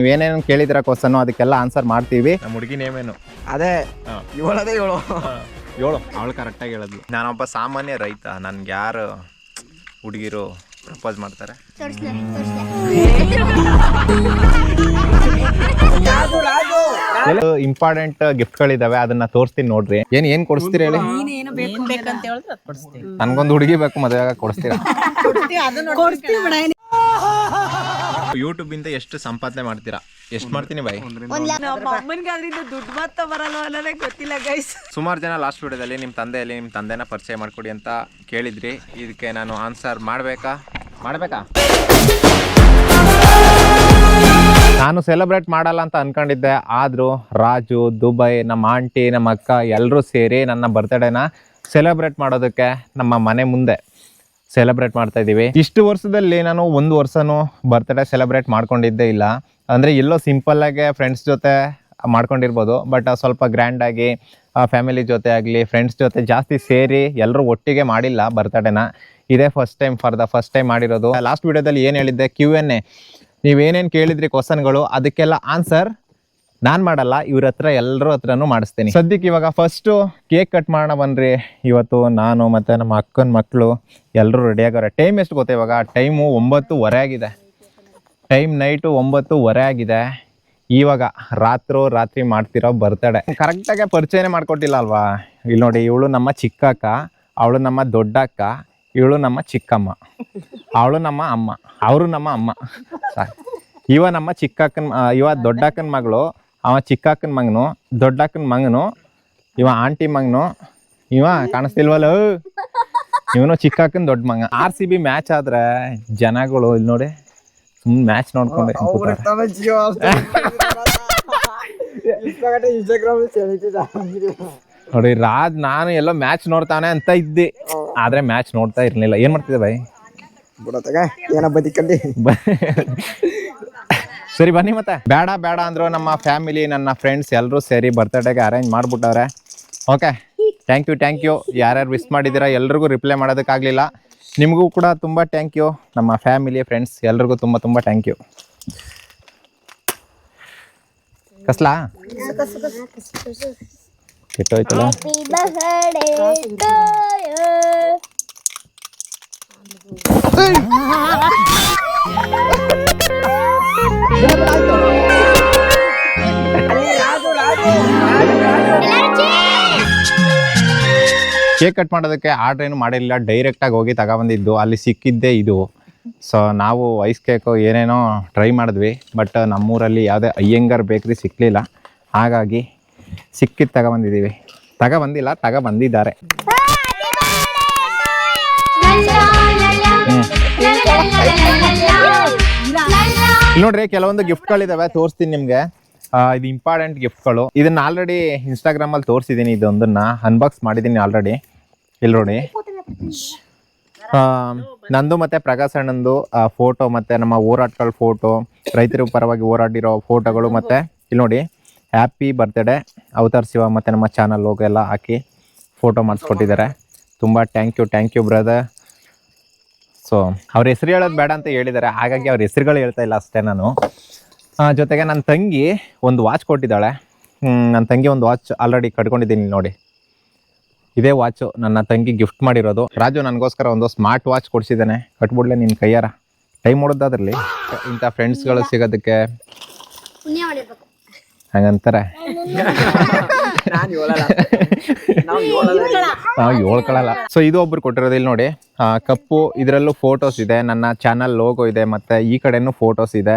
ನೀವೇನೇನು ಕೇಳಿದಿರ question ಅದಕ್ಕೆಲ್ಲ answer ಮಾಡ್ತೀವಿ. ನಮ್ಮ ಹುಡುಗಿ ನೇಮೇನು ಅದೇ ಏಳದೇ ಏಳು ಅವಳು ಕರೆಕ್ಟಾಗಿ ಹೇಳಿದ್ಲು. ನಾನೊಬ್ಬ ಸಾಮಾನ್ಯ ರೈತ, ನನ್ಗೆ ಯಾರು ಹುಡುಗಿರು ಪ್ರಪೋಸ್ ಮಾಡ್ತಾರೆ? ಇಂಪಾರ್ಟೆಂಟ್ ಗಿಫ್ಟ್ಗಳಿದಾವೆ, ಅದನ್ನ ತೋರಿಸ್ತೀನಿ ನೋಡ್ರಿ. ಏನ್ ಕೊಡಿಸ್ತೀರ ಹೇಳಿ? ನನ್ಗೊಂದು ಹುಡುಗಿ ಬೇಕು, ಮದುವೆ ಕೊಡಿಸ್ತೀರಾ? ಯೂಟ್ಯೂಬ್ ಇಂದ ಎಷ್ಟು ಸಂಪಾದನೆ ಮಾಡ್ತೀರಾ? ಎಷ್ಟು ಮಾಡ್ತೀನಿ ಬಾಯ್? ಸುಮಾರು ಜನ ಲಾಸ್ಟ್ ವಿಡಿಯೋದಲ್ಲಿ ನಿಮ್ಮ ತಂದೆನ ಪರಿಚಯ ಮಾಡ್ಕೊಡಿ ಅಂತ ಕೇಳಿದ್ರಿ. ಇದಕ್ಕೆ ನಾನು ಆನ್ಸರ್ ಮಾಡ್ಬೇಕಾ? ನಾನು ಸೆಲೆಬ್ರೇಟ್ ಮಾಡಲ್ಲ ಅಂತ ಅನ್ಕೊಂಡಿದ್ದೆ, ಆದ್ರೂ ರಾಜು, ದುಬೈ, ನಮ್ಮ ಆಂಟಿ, ನಮ್ಮ ಅಕ್ಕ ಎಲ್ಲರೂ ಸೇರಿ ನನ್ನ ಬರ್ತ್ಡೇನ ಸೆಲೆಬ್ರೇಟ್ ಮಾಡೋದಕ್ಕೆ ನಮ್ಮ ಮನೆ ಮುಂದೆ ಸೆಲೆಬ್ರೇಟ್ ಮಾಡ್ತಾ ಇದ್ದೀವಿ. ಇಷ್ಟು ವರ್ಷದಲ್ಲಿ ನಾನು ಒಂದು ವರ್ಷನೂ ಬರ್ತ್ಡೇ ಸೆಲೆಬ್ರೇಟ್ ಮಾಡ್ಕೊಂಡಿದ್ದೇ ಇಲ್ಲ. ಅಂದರೆ ಎಲ್ಲೋ ಸಿಂಪಲ್ಲಾಗೆ ಫ್ರೆಂಡ್ಸ್ ಜೊತೆ ಮಾಡ್ಕೊಂಡಿರ್ಬೋದು, ಬಟ್ ಸ್ವಲ್ಪ ಗ್ರ್ಯಾಂಡಾಗಿ ಫ್ಯಾಮಿಲಿ ಜೊತೆ ಆಗಲಿ ಫ್ರೆಂಡ್ಸ್ ಜೊತೆ ಜಾಸ್ತಿ ಸೇರಿ ಎಲ್ಲರೂ ಒಟ್ಟಿಗೆ ಮಾಡಿಲ್ಲ ಬರ್ತ್ಡೇನ. ಇದೇ ಫಾರ್ ದ ಫಸ್ಟ್ ಟೈಮ್ ಮಾಡಿರೋದು. ಲಾಸ್ಟ್ ವಿಡಿಯೋದಲ್ಲಿ ಏನು ಹೇಳಿದ್ದೆ, Q&A, ನೀವೇನೇನು ಕೇಳಿದ್ರಿ ಕ್ವಶನ್ಗಳು, ಅದಕ್ಕೆಲ್ಲ ಆನ್ಸರ್ ನಾನು ಮಾಡಲ್ಲ, ಇವ್ರ ಹತ್ರ ಎಲ್ಲರ ಹತ್ರನೂ ಮಾಡಿಸ್ತೀನಿ. ಸದ್ಯಕ್ಕೆ ಇವಾಗ ಫಸ್ಟು ಕೇಕ್ ಕಟ್ ಮಾಡೋಣ ಬನ್ನಿರಿ. ಇವತ್ತು ನಾನು ಮತ್ತು ನಮ್ಮ ಅಕ್ಕನ ಮಕ್ಕಳು ಎಲ್ಲರೂ ರೆಡಿ ಆಗೋರೆ. ಟೈಮ್ ಎಷ್ಟು ಗೊತ್ತಾ ಇವಾಗ? ಟೈಮು 9:30 ಆಗಿದೆ. ನೈಟು 9:30 ಆಗಿದೆ. ಇವಾಗ ರಾತ್ರಿ ಮಾಡ್ತಿರೋ ಬರ್ತಡೇ ಕರೆಕ್ಟಾಗಿ ಪರಿಚಯನೇ ಮಾಡ್ಕೊಟ್ಟಿಲ್ಲ ಅಲ್ವಾ? ಇಲ್ಲಿ ನೋಡಿ, ಇವಳು ನಮ್ಮ ಚಿಕ್ಕ ಅಕ್ಕ, ಅವಳು ನಮ್ಮ ದೊಡ್ಡ ಅಕ್ಕ, ಇವಳು ನಮ್ಮ ಚಿಕ್ಕಮ್ಮ, ಅವಳು ನಮ್ಮ ಅಮ್ಮ, ಅವರು ನಮ್ಮ ಅಮ್ಮ. ಇವ ನಮ್ಮ ಇವ ದೊಡ್ಡಕ್ಕನ ಮಗಳು, ಅವ ಚಿಕ್ಕಕ್ಕನ ಮಗನು, ದೊಡ್ಡಕ್ಕನ ಮಗನು, ಇವ ಆಂಟಿ ಮಗನು, ಇವ ಕಾಣಿಸ್ತಿಲ್ವಲ್ಲ, ಇವನು ಚಿಕ್ಕಕ್ಕನ ದೊಡ್ಡ ಮಗ. RCB ಮ್ಯಾಚ್ ಆದ್ರೆ ಜನಗಳು ಇಲ್ಲಿ ನೋಡಿ ಸುಮ್ಮನೆ ಮ್ಯಾಚ್ ನೋಡ್ಕೊಂಡೆ ನೋಡಿ. ನಾನು ಎಲ್ಲೋ ಮ್ಯಾಚ್ ನೋಡ್ತಾನೆ ಅಂತ ಇದ್ದೆ, ಆದ್ರೆ ಮ್ಯಾಚ್ ನೋಡ್ತಾ ಇರ್ಲಿಲ್ಲ. ಏನ್ ಮಾಡ್ತಿದ್ದೆ ಬಾಯ್? ಸರಿ ಬನ್ನಿ. ಮತ್ತೆ ಬೇಡ ಅಂದ್ರು ನಮ್ಮ ಫ್ಯಾಮಿಲಿ, ನನ್ನ ಫ್ರೆಂಡ್ಸ್ ಎಲ್ಲರೂ ಸೇರಿ ಬರ್ತ್ಡೇಗೆ ಅರೇಂಜ್ ಮಾಡ್ಬಿಟ್ಟವ್ರೆ. Okay, thank you. ಯಾರ್ಯಾರು ವಿಶ್ ಮಾಡಿದ್ದೀರಾ ಎಲ್ರಿಗೂ ರಿಪ್ಲೈ ಮಾಡೋದಕ್ಕಾಗಲಿಲ್ಲ. ನಿಮಗೂ ಕೂಡ ತುಂಬ ಥ್ಯಾಂಕ್ ಯು. ನಮ್ಮ ಫ್ಯಾಮಿಲಿ ಫ್ರೆಂಡ್ಸ್ ಎಲ್ರಿಗೂ ತುಂಬ ಥ್ಯಾಂಕ್ ಯು. ಕಸ್ಲಾ ಕೆಟ್ಟೋಯ್ತಲ್ಲ. ಕೇಕ್ ಕಟ್ ಮಾಡೋದಕ್ಕೆ ಆರ್ಡ್ರ್ ಏನು ಮಾಡಿರಲಿಲ್ಲ, ಡೈರೆಕ್ಟಾಗಿ ಹೋಗಿ ತಗೊಬಂದಿದ್ದು. ಅಲ್ಲಿ ಸಿಕ್ಕಿದ್ದೇ ಇದು. ಸೊ ನಾವು ಐಸ್ ಕೇಕು ಏನೇನೋ ಟ್ರೈ ಮಾಡಿದ್ವಿ, ಬಟ್ ನಮ್ಮೂರಲ್ಲಿ ಯಾವುದೇ ಅಯ್ಯಂಗಾರ್ ಬೇಕ್ರಿ ಸಿಕ್ಕಲಿಲ್ಲ. ಹಾಗಾಗಿ ಸಿಕ್ಕಿದ್ದು ತಗೊಬಂದಿದ್ದಾರೆ. ನೋಡ್ರಿ, ಕೆಲವೊಂದು ಗಿಫ್ಟ್ಗಳಿದಾವೆ, ತೋರಿಸ್ತೀನಿ ನಿಮಗೆ. ಇದು ಇಂಪಾರ್ಟೆಂಟ್ ಗಿಫ್ಟ್ಗಳು. ಇದನ್ನ ಆಲ್ರೆಡಿ ಇನ್ಸ್ಟಾಗ್ರಾಮಲ್ಲಿ ತೋರಿಸಿದ್ದೀನಿ. ಇದೊಂದನ್ನ ಅನ್ಬಾಕ್ಸ್ ಮಾಡಿದ್ದೀನಿ ಆಲ್ರೆಡಿ. ಇಲ್ಲಿ ನೋಡಿ, ನಂದು ಮತ್ತು ಪ್ರಕಾಶ್ ಅಣ್ಣಂದು ಫೋಟೋ, ಮತ್ತು ನಮ್ಮ ಹೋರಾಟಗಳ ಫೋಟೋ, ರೈತರ ಪರವಾಗಿ ಹೋರಾಡಿರೋ ಫೋಟೋಗಳು, ಮತ್ತು ಇಲ್ಲಿ ನೋಡಿ ಹ್ಯಾಪಿ ಬರ್ತ್ಡೇ ಅವತಾರ್ ಶಿವ ಮತ್ತು ನಮ್ಮ ಚಾನಲ್ ಲೋಗೋ ಎಲ್ಲ ಹಾಕಿ ಫೋಟೋ ಮಾಡಿಸ್ಕೊಟ್ಟಿದ್ದಾರೆ. ತುಂಬ ಥ್ಯಾಂಕ್ ಯು ಬ್ರದರ್. ಸೊ ಅವ್ರ ಹೆಸರು ಹೇಳೋದು ಬೇಡ ಅಂತ ಹೇಳಿದ್ದಾರೆ, ಹಾಗಾಗಿ ಅವ್ರ ಹೆಸರುಗಳು ಹೇಳ್ತಾ ಇಲ್ಲ ಅಷ್ಟೇ ನಾನು. ಜೊತೆಗೆ ನನ್ನ ತಂಗಿ ಒಂದು ವಾಚ್ ಕೊಟ್ಟಿದ್ದಾಳೆ. ನನ್ನ ತಂಗಿ ಒಂದು ವಾಚ್ ಆಲ್ರೆಡಿ ಕಟ್ಕೊಂಡಿದ್ದೀನಿ ನೋಡಿ. ಇದೇ ವಾಚು ನನ್ನ ತಂಗಿ ಗಿಫ್ಟ್ ಮಾಡಿರೋದು. ರಾಜು ನನಗೋಸ್ಕರ ಒಂದು ಸ್ಮಾರ್ಟ್ ವಾಚ್ ಕೊಡಿಸಿದ್ದಾನೆ. ಕಟ್ಬಿಡ್ಲೆ ನಿನ್ನ ಕೈಯಾರ. ಟೈಮ್ ಓಡೋದಾದ್ರಲ್ಲಿ ಇಂಥ ಫ್ರೆಂಡ್ಸ್ಗಳು ಸಿಗೋದಕ್ಕೆ ಹಂಗಂತಾರೆ. ನಾವು ಹೇಳ್ಕೊಳ್ಳಲ್ಲ. ಸೊ ಇದು ಒಬ್ರು ಕೊಟ್ಟಿರೋದು. ಇಲ್ಲಿ ನೋಡಿ ಕಪ್ಪು, ಇದರಲ್ಲೂ ಫೋಟೋಸ್ ಇದೆ, ನನ್ನ ಚಾನಲ್ ಲೋಗೋ ಇದೆ, ಮತ್ತು ಈ ಕಡೆನೂ ಫೋಟೋಸ್ ಇದೆ.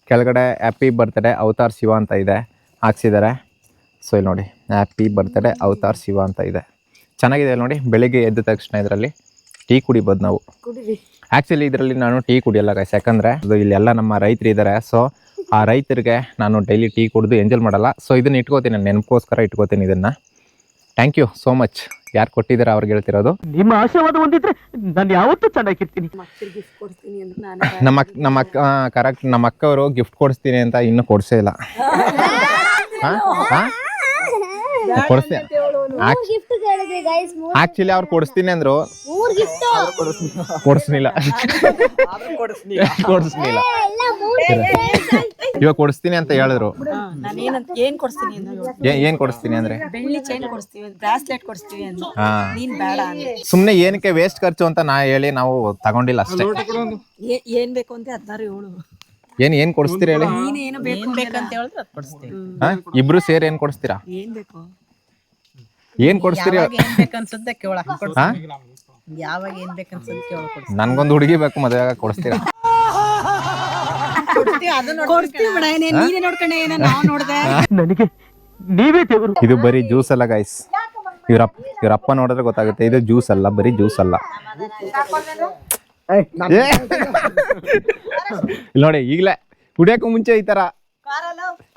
ಕೆಳಗಡೆ ಹ್ಯಾಪಿ ಬರ್ತ್ಡೇ ಅವತಾರ್ ಶಿವ ಅಂತ ಇದೆ ಹಾಕ್ಸಿದ್ದಾರೆ. ಸೊ ಇಲ್ಲಿ ನೋಡಿ ಹ್ಯಾಪಿ ಬರ್ತ್ಡೇ ಅವತಾರ್ ಶಿವ ಅಂತ ಇದೆ. ಚೆನ್ನಾಗಿದೆ ನೋಡಿ. ಬೆಳಿಗ್ಗೆ ಎದ್ದ ತಕ್ಷಣ ಇದರಲ್ಲಿ ಟೀ ಕುಡಿಬೋದು ನಾವು. ಆ್ಯಕ್ಚುಲಿ ಇದರಲ್ಲಿ ನಾನು ಟೀ ಕುಡಿಯಲ್ಲ ಗೈಸ್, ಯಾಕಂದರೆ ಇಲ್ಲೆಲ್ಲ ನಮ್ಮ ರೈತರು ಇದ್ದಾರೆ. ಸೊ ಆ ರೈತರಿಗೆ ನಾನು ಡೈಲಿ ಟೀ ಕುಡಿದು ಎಂಜಾಯ್ ಮಾಡಲ್ಲ. ಸೊ ಇದನ್ನು ಇಟ್ಕೋತೀನಿ, ನಾನು ನೆನಪೋಸ್ಕರ ಇಟ್ಕೋತೀನಿ ಇದನ್ನು. Thank you so much. ಯಾರು ಕೊಟ್ಟಿದ್ದಾರೆ ಅವ್ರಿಗೆ ಹೇಳ್ತಿರೋದು. ನಿಮ್ಮ ಆಶೀರ್ವಾದ ಹೊಂದಿದ್ರೆ ನಾನು ಯಾವತ್ತೂ ಚೆನ್ನಾಗಿರ್ತೀನಿ. ನಮ್ಮ ಅಕ್ಕ ಕರೆಕ್ಟ್, ನಮ್ಮ ಅಕ್ಕವರು ಗಿಫ್ಟ್ ಕೊಡಿಸ್ತೀನಿ ಅಂತ ಇನ್ನೂ ಕೊಡಿಸೇ ಇಲ್ಲ. ಕೊಡಿಸ್ತೀನಿ. ಗಿಫ್ಟ್ ಹೇಳಿದ್ರಿ ಗೈಸ್. ಆಕ್ಚುಲಿ ಅವ್ರು ಕೊಡಿಸ್ತೀನಿ ಅಂದ್ರು, 3 ಗಿಫ್ಟ್ ಕೊಡಿಸ್ನಿಲ್ಲ ಕೊಡಿಸ್ನಿಲ್ಲ. ಇವಾಗ ಕೊಡಿಸ್ತೀನಿ ಅಂತ ಹೇಳಿದ್ರು. ಏನ್ ಕೊಡ್ಸ್ತೀನಿ ಏನ್ ಕೊಡಿಸ್ತೀನಿ ಅಂದ್ರೆ ಬೆಳ್ಳಿ ಚೈನ್ ಕೊಡಿಸ್ತೀವಿ, ಬ್ರಾಸ್ಲೆಟ್ ಕೊಡಿಸ್ತೀವಿ ಅಂತ. ಹಾ, ನೀನ್ ಬೇಡ ಅಂದ್ರೆ ಸುಮ್ನೆ ಏನಕ್ಕೆ ವೇಸ್ಟ್ ಖರ್ಚು ಅಂತ ನಾ ಹೇಳಿ ನಾವು ತಗೊಂಡಿಲ್ಲ ಅಷ್ಟೇ. ಏನ್ ಬೇಕು ಅಂತ ಅದ್ನಾರು ಹೇಳು. ಏನ್ ಕೊಡಿಸ್ತೀರಾ ಹೇಳಿ? ನೀನ್ ಏನು ಬೇಕಂತ ಹೇಳಿದ್ರೆ ಅದ್ ಕೊಡಿಸ್ತೀವಿ. ಹಾ, ಇಬ್ರು ಸೇರಿ ಏನ್ ಕೊಡಿಸ್ತೀರಾ? ಏನ್ ಬೇಕು ಏನ್ ಕೊಡಿಸ್ತೀರಿ? ಏನ್ ಬೇಕನ್ಸುತ್ತೆ ಕೇಳ ಹಾ, ಯಾವಾಗ ಏನ್ ಬೇಕನ್ಸುತ್ತೆ ಕೇಳ ಕೊಡಿಸ್ತೀವಿ. ನನ್ಗೊಂದು ಹುಡುಗಿ ಬೇಕು, ಮದುವೆ ಕೊಡಿಸ್ತೀರಾ? ಕೊಡ್ತೀವಿ ಬಿಡ, ನೀನೇ ನೋಡ್ಕೊಂಡೆ, ಏನೋ ನಾವ್ ನೋಡ್ದೆ. ನನಗೆ ನೀವೇ ದೇವರು. ಇದು ಬರೀ ಜ್ಯೂಸ್ ಅಲ್ಲ ಗೈಸ್, ಇವ್ರಪ್ಪ ನೋಡಿದ್ರೆ ಗೊತ್ತಾಗುತ್ತೆ. ಇದು ಜ್ಯೂಸ್ ಅಲ್ಲ, ಬರೀ ಜ್ಯೂಸ್ ಅಲ್ಲ. ಏ! ಇಲ್ಲಿ ನೋಡಿ, ಈಗಲೇ ಕುಡಿಯಕ್ಕೂ ಮುಂಚೆ ಈ ತರ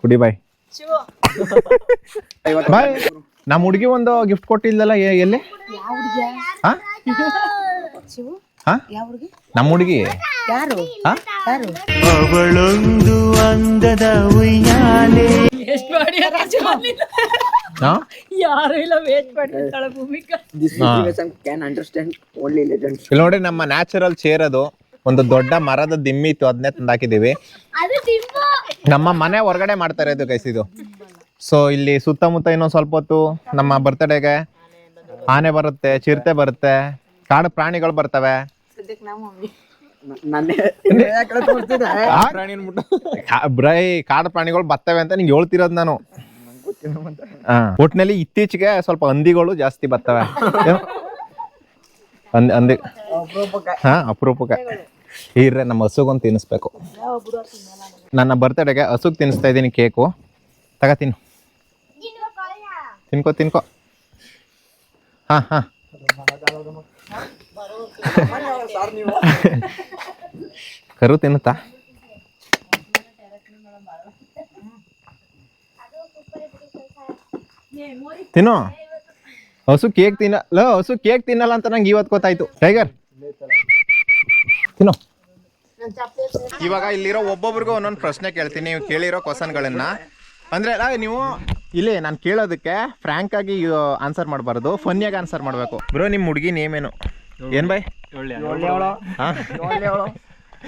ಕುಡಿ ಬಾಯ್ ಬಾಯ್. ನಮ್ಮ ಹುಡುಗಿ ಒಂದು ಗಿಫ್ಟ್ ಕೊಟ್ಟಿಲ್ಲಲ್ಲ, ಎಲ್ಲಿ? ಹಾ? ಹಾ? ನಮ್ಮ ಹುಡುಗಿ ಯಾರು ಹಾ? ಯಾರು ಅವಳೊಂದು ಅಂದದ ಉಯ್ಯಾಲೆ. ಎಷ್ಟು ಮಾಡಿ ಹಾ? ಯಾರು ಇಲ್ಲ ವೇಟ್ ಮಾಡಿರ್ತಾಳೆ Bhumika. Can understand only legends. ಇಲ್ಲಿ ನೋಡಿ, ನಮ್ಮ ನ್ಯಾಚುರಲ್ ಚೇರ್ ಅದು ಒಂದು ದೊಡ್ಡ ಮರದ ದಿಮ್ಮಿ ಇತ್ತು, ಅದನ್ನೇ ತಂದಾಕಿದೀವಿ. ಅದು ಟಿಂಬು. ನಮ್ಮ ಮನೆ ಹೊರಗಡೆ ಮಾಡ್ತಾರೆ ಇದು ಗೈಸ್ ಇದು. ಸೊ ಇಲ್ಲಿ ಸುತ್ತಮುತ್ತ ಇನ್ನೊಂದು ಸ್ವಲ್ಪ ಹೊತ್ತು ನಮ್ಮ ಬರ್ತಡೆಗೆ ಆನೆ ಬರುತ್ತೆ, ಚಿರತೆ ಬರುತ್ತೆ, ಕಾಡು ಪ್ರಾಣಿಗಳು ಬರ್ತವೆ. ಕಾಡು ಪ್ರಾಣಿಗಳು ಬರ್ತವೆ ಅಂತ ನಿಂಗೆ ಹೇಳ್ತಿರೋದು ನಾನು. ಒಟ್ಟಿನಲ್ಲಿ ಇತ್ತೀಚೆಗೆ ಸ್ವಲ್ಪ ಹಂದಿಗಳು ಜಾಸ್ತಿ ಬರ್ತವೆ. ಹಂದಿ ಹಾ, ಅಪರೂಪಕ್ಕೆ ಇರ್ರೆ ನಮ್ಮ ಹಸುಗೊಂದು ತಿನ್ನಿಸ್ಬೇಕು. ನನ್ನ ಬರ್ತಡೆಗೆ ಹಸುಗ್ ತಿನ್ನಿಸ್ತಾ ಇದ್ದೀನಿ ಕೇಕು. ತಿನ್ನು, ತಿನ್ಕೋ. ಹಾ ಹಾ, ಕರು ತಿನ್ನುತ್ತಾ? ತಿನ್ನು. ಹಸು ಕೇಕ್ ಹಸು ಕೇಕ್ ತಿನ್ನಲ್ಲ ಅಂತ ನಂಗೆ ಇವತ್ತು ಗೊತ್ತಾಯ್ತು. ಟೈಗರ್ ತಿನ್ನು. ಇವಾಗ ಇಲ್ಲಿರೋ ಒಬ್ಬೊಬ್ರಿಗೂ ಒಂದೊಂದು ಪ್ರಶ್ನೆ ಕೇಳ್ತೀನಿ, ನೀವು ಕೇಳಿರೋ ಕ್ವಶನ್ಗಳನ್ನ. ಅಂದ್ರೆ ನೀವು ಇಲ್ಲಿ ನಾನು ಕೇಳೋದಕ್ಕೆ ಫ್ರಾಂಕ್ ಆಗಿ ಆನ್ಸರ್ ಮಾಡಬಾರ್ದು, ಫನ್ನಿಯಾಗಿ ಆನ್ಸರ್ ಮಾಡಬೇಕು. ಬ್ರೋ, ನಿಮ್ಮ ಹುಡುಗಿ ನೇಮ್ ಏನು? ಏನ್ ಬಾಯ್?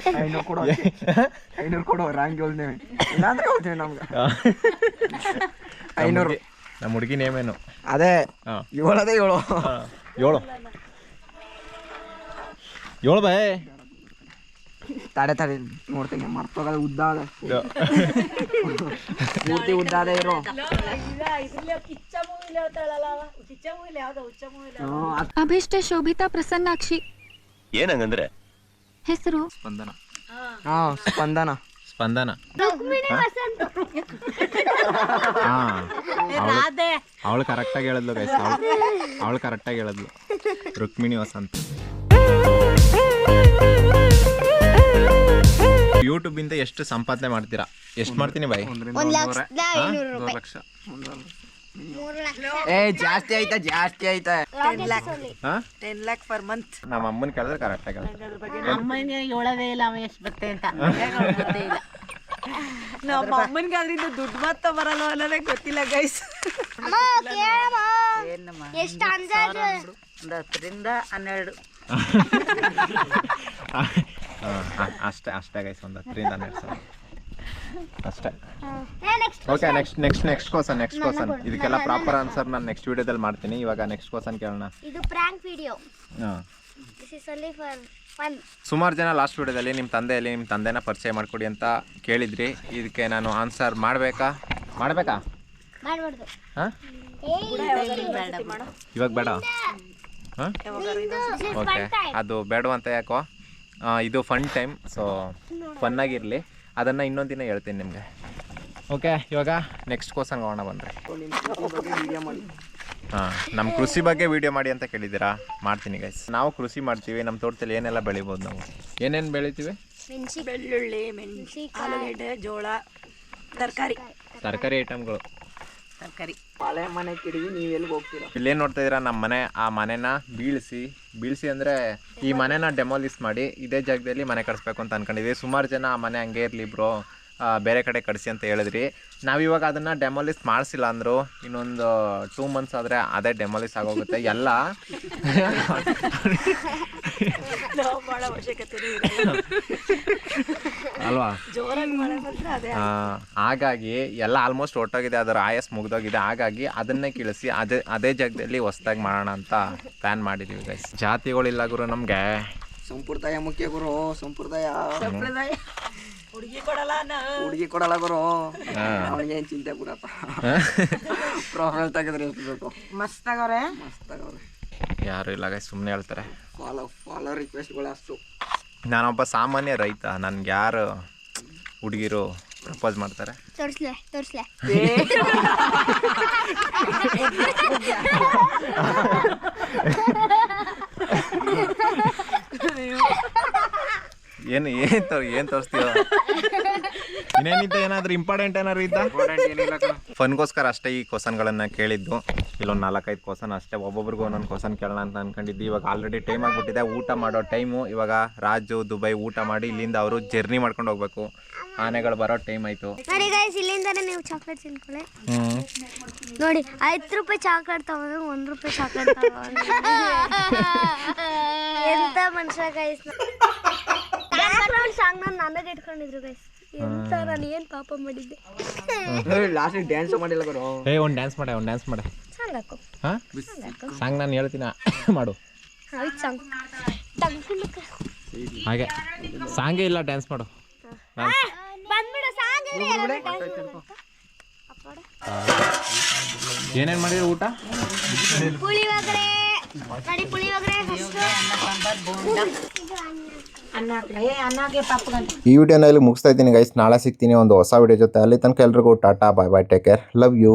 500 ಕೊಡು ರಾಂಗ್ ಹೇಳ್ತೇವೆ, ಇಲ್ಲಾಂದ್ರೆ ಹೋಗ್ತೇವೆ ನಮ್ಗೆ 500. ನಮ್ಮ ಹುಡುಗಿ ನೇಮ್ ಏನು? ಅದೇ ಏಳದೇ ಏಳು. ಏಳು ಬಾಯ್. ತಡೆ ನೋಡ್ತೀನಿ, ಮರ್ತೋಗದ ಉದ್ದ ಅದ ಪೂರ್ತಿ ಉದ್ದ ಅದ ಇರೋ. ಅಭಿಷ್ಟ ಶೋಭಿತಾ ಪ್ರಸನ್ನಾಕ್ಷಿ ಏನಂಗಂದ್ರೆ ಹೆಸರು ಸ್ಪಂದನ. ಅವಳು ಕರೆಕ್ಟಾಗಿ ಹೇಳಿದ್ಲು ಗೈಸ್, ಅವಳು ಕರೆಕ್ಟಾಗಿ ಹೇಳಿದ್ಲು. ರುಕ್ಮಿಣಿ ವಸಂತ್. ಯೂಟ್ಯೂಬ್ ಇಂದ ಎಷ್ಟು ಸಂಪಾದನೆ ಮಾಡ್ತೀರಾ? ಎಷ್ಟು ಮಾಡ್ತೀನಿ ಬಾಯ್? 1,500,000 ಲಕ್ಷ. ಜಾಸ್ತಿ ಆಯ್ತಾ 10 lakh per month. ನಮ್ಮ ಅಮ್ಮನ ಕೇಳಿದ್ರೆ ಕರೆಕ್ಟಾಗಿ ಅಮ್ಮನಿಗೆ ಹೇಳೋದೇ ಇಲ್ಲ ಅವ ಎಷ್ಟು ಬರುತ್ತೆ ಅಂತ. ನಮ್ಮ ಅಮ್ಮನಿಗೆ ಅದರಿಂದ ದುಡ್ಡು ಮಾತ್ರ ಬರಲ್ಲ ಅನ್ನೋದೇ ಗೊತ್ತಿಲ್ಲ ಗೈಸ್. ಎಷ್ಟು ಅಂದಾಜು? 10 ರಿಂದ 12. ಅಷ್ಟೇ ಗೈಸ್, ಒಂದು 10 ರಿಂದ 12 ಸಾವಿರ ಅಷ್ಟೇ. Okay, next question. ಇದಕ್ಕೆಲ್ಲ ಪ್ರಾಪರ್ ಆನ್ಸರ್ ನಾನು ನೆಕ್ಸ್ಟ್ ವಿಡಿಯೋದಲ್ಲಿ ಮಾಡ್ತೀನಿ. ಇವಾಗ ನೆಕ್ಸ್ಟ್ ಕ್ವಶನ್ ಕೇಳೋಣ. ಇದು prank video. This is only for fun. ಸುಮಾರು ಜನ ಲಾಸ್ಟ್ ವಿಡಿಯೋದಲ್ಲಿ ನಿಮ್ಮ ತಂದೆನ ಪರಿಚಯ ಮಾಡಿಕೊಡಿ ಅಂತ ಕೇಳಿದ್ರಿ. ಇದಕ್ಕೆ ನಾನು ಆನ್ಸರ್ ಮಾಡಬೇಕಾ? ಮಾಡಬಾರ್ದು. ಹಾಂ, ಇವಾಗ ಬೇಡ. ಹಾಂ, ಓಕೆ, ಅದು ಬೇಡವಂತ ಯಾಕೋ? ಇದು ಫನ್ ಟೈಮ್, ಸೊ ಫನ್ನಾಗಿರಲಿ. ಅದನ್ನು ಇನ್ನೊಂದು ದಿನ ಹೇಳ್ತೀನಿ ನಿಮಗೆ. ಓಕೆ, ಇವಾಗ ನೆಕ್ಸ್ಟ್ ಕ್ವಶನ್ಗೆ ಹೋಗೋಣ ಬನ್ನಿರಿ. ಹಾಂ, ನಮ್ಮ ಕೃಷಿ ಬಗ್ಗೆ ವಿಡಿಯೋ ಮಾಡಿ ಅಂತ ಕೇಳಿದ್ದೀರಾ? ಮಾಡ್ತೀನಿ ಗೈಸ್. ನಾವು ಕೃಷಿ ಮಾಡ್ತೀವಿ. ನಮ್ಮ ತೋಟದಲ್ಲಿ ಏನೆಲ್ಲ ಬೆಳಿಬೋದು? ನಾವು ಏನೇನು ಬೆಳಿತೀವಿ? ಬೆಳ್ಳುಳ್ಳಿ, ಮೆಣಸಿ, ಆಲೂಗಡ್ಡೆ, ಜೋಳ, ತರಕಾರಿ ಐಟಮ್ಗಳು. ಹಳೆ ಮನೆ ಕಿಡಿಗಿ ನೀವು ಎಲ್ಲಿಗೆ ಹೋಗ್ತೀರಾ? ಇಲ್ಲೇನು ನೋಡ್ತಾ ಇದ್ದೀರಾ? ನಮ್ಮ ಮನೆ. ಆ ಮನೆನ ಬೀಳಿಸಿ ಅಂದರೆ ಈ ಮನೆನ ಡೆಮಾಲಿಸ್ ಮಾಡಿ ಇದೇ ಜಾಗದಲ್ಲಿ ಮನೆ ಕಟ್ಸ್ಬೇಕು ಅಂತ ಅನ್ಕೊಂಡಿದ್ದೀವಿ. ಸುಮಾರು ಜನ ಆ ಮನೆ ಹಂಗೆ ಇರಲಿ ಬ್ರೋ, ಬೇರೆ ಕಡೆ ಕಳಿಸಿ ಅಂತ ಹೇಳಿದ್ರಿ. ನಾವಿವಾಗ ಅದನ್ನು ಡೆಮಾಲಿಸ್ ಮಾಡಿಸಿಲ್ಲ ಅಂದರು ಇನ್ನೊಂದು 2 months ಆದರೆ ಅದೇ ಡೆಮಾಲಿಸ್ ಆಗೋಗುತ್ತೆ ಎಲ್ಲ. ಮಾಡೋ ಅವಶ್ಯಕತೆ ಅಲ್ವಾ? ಜೋರಾಗಿ ಮಳೆ ಬಂದ್ರೆ ಅದೇ ಹಾಗಾಗಿ ಎಲ್ಲ ಆಲ್ಮೋಸ್ಟ್ ಒಟ್ಟೋಗಿದೆ, ಅದರ ಆಯಸ್ ಮುಗ್ದೋಗಿದೆ. ಹಾಗಾಗಿ ಅದನ್ನೇ ಕೀಳಿಸಿ ಅದೇ ಜಾಗದಲ್ಲಿ ಹೊಸ್ದಾಗಿ ಮಾಡೋಣ ಅಂತ ಪ್ಲ್ಯಾನ್ ಮಾಡಿದ್ದೀವಿ ಗೈಸ್. ಜಾತಿಗಳಿಲ್ಲ ಗುರು ನಮಗೆ. ಸಂಪ್ರದಾಯ ಮುಖ್ಯ ಗುರು, ಸಂಪ್ರದಾಯ. ಹುಡುಗಿ ಕೊಡಲ್ಲ ಹುಡುಗಿ ಕೊಡಲ್ಲ ಗುರು, ಅವನಿಗೆ ಏನು ಚಿಂತೆ ಬಿಡಪ್ಪ. ಪ್ರೊಫೈಲ್ ತೆಗೆದ್ರೆ ಇರ್ಬೇಕು. ಮಸ್ತ್ ಆಗವ್ರೆ. ಯಾರು ಇಲ್ಲ ಗೈಸ್, ಸುಮ್ಮನೆ ಹೇಳ್ತಾರೆ. ಫಾಲೋ ರಿಕ್ವೆಸ್ಟ್ಗಳು ಅಷ್ಟು. ನಾನೊಬ್ಬ ಸಾಮಾನ್ಯ ರೈತ, ನನ್ಗೆ ಯಾರು ಹುಡುಗಿರು ಪ್ರಪೋಸ್ ಮಾಡ್ತಾರೆ? ತೋರಿಸ್ಲೆ ಏನು ತೋರಿಸ್ತೀವ? ಇನ್ನೇನಿದ್ದ ಏನಾದರೂ ಇಂಪಾರ್ಟೆಂಟ್ ಏನಾದ್ರು ಇದ್ದ? ಫನ್ಗೋಸ್ಕರ ಅಷ್ಟೇ ಈ ಕ್ವಶನ್ಗಳನ್ನು ಕೇಳಿದ್ದು. ಇಲ್ಲೊಂದು 4-5 ಕ್ವಶನ್ ಅಷ್ಟೇ, ಒಬ್ಬೊಬ್ರಿಗೂ ಒಂದೊಂದು ಕ್ವಶನ್ ಕೇಳೋಣ ಅಂತ ಅನ್ಕೊಂಡಿದ್ದು. ಇವಾಗ ಆಲ್ರೆಡಿ ಟೈಮ್ ಆಗಿಬಿಟ್ಟಿದೆ, ಊಟ ಮಾಡೋ ಟೈಮು. ಇವಾಗ ರಾಜು ದುಬೈ ಊಟ ಮಾಡಿ ಇಲ್ಲಿಂದ ಅವರು ಜರ್ನಿ ಮಾಡ್ಕೊಂಡು ಹೋಗ್ಬೇಕು. ಆನೆಗಳು ಬರೋ ಟೈಮ್ ಆಯಿತು. ನೋಡಿ ಗೈಸ್, ಇಲ್ಲಿಂದಾನೆ ನೀವು ಚಾಕ್ಲೇಟ್ ತಿನ್ಕೊಳ್ಳಿ. ನೋಡಿ 5 ರೂಪಾಯಿ ಚಾಕ್ಲೇಟ್ ತಗೊಂಡ್ರೆ 1 ರೂಪಾಯಿ ಚಾಕ್ಲೇಟ್ ತಗೊಂಡು ಎಂತ ಮನುಷ್ಯ ಗೈಸ್. ಸಾಂಗ್ ನನಗೆ ಇಟ್ಕೊಂಡಿದ್ರು ಗೈಸ್. ಎಂತ ನಾನು ಏನು ಪಾಪ ಮಾಡಿದ್ದೆ. ಲಾಸ್ಟ್ ಡ್ಯಾನ್ಸ್ ಮಾಡಿಲ್ಲ ಗುರು. ಒಂದು ಡ್ಯಾನ್ಸ್ ಮಾಡೆ ಸಾಂಗ್ ಹಾಂ ಸಾಂಗ್ ನಾನು ಹೇಳ್ತೀನಿ ಮಾಡು. ಸಾಂಗ್ ಹಾಗೆ ಸಾಂಗೇ ಇಲ್ಲ, ಡ್ಯಾನ್ಸ್ ಮಾಡು. ಬಂದ್ಬಿಡು ಸಾಂಗ್. ಏನೇನು ಮಾಡಿದ್ರು ಊಟ? ಪುಳಿಯೋಗರೆ ನೋಡಿ, ಪುಳಿಯೋಗರೆ ಫಸ್ಟ್ ಈ ವಿಡಿಯೋನ ಇಲ್ಲಿ ಮುಗಿಸ್ತಾ ಇದ್ದೀನಿ ಗೈಸ್. ನಾಳೆ ಸಿಗ್ತೀನಿ ಒಂದು ಹೊಸ ವಿಡಿಯೋ ಜೊತೆ. ಅಲ್ಲಿ ತನಕ ಎಲ್ರಿಗೂ ಟಾಟಾ, ಬಾಯ್ ಬಾಯ್, ಟೇಕ್ ಕೇರ್, ಲವ್ ಯು.